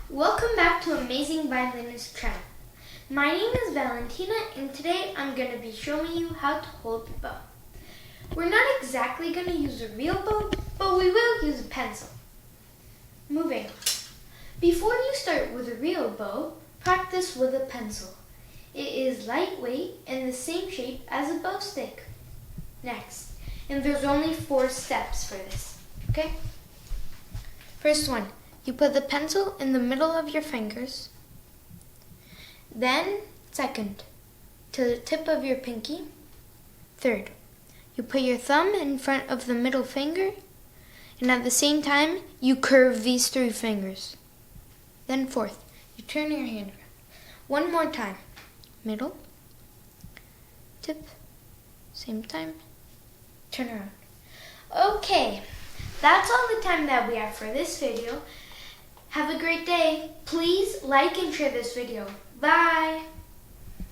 Welcome back to Amazing Violinist channel. My name is Valentina and today I'm going to be showing you how to hold the bow. We're not exactly going to use a real bow, but we will use a pencil. Moving on. Before you start with a real bow, practice with a pencil. It is lightweight and the same shape as a bow stick. Next, and there's only 4 steps for this, okay? First one. You put the pencil in the middle of your fingers. Then, second, to the tip of your pinky. Third, you put your thumb in front of the middle finger, and at the same time, you curve these 3 fingers. Then fourth, you turn your hand around. One more time. Middle, tip, same time, turn around. Okay, that's all the time that we have for this video. Have a great day. Please like and share this video. Bye.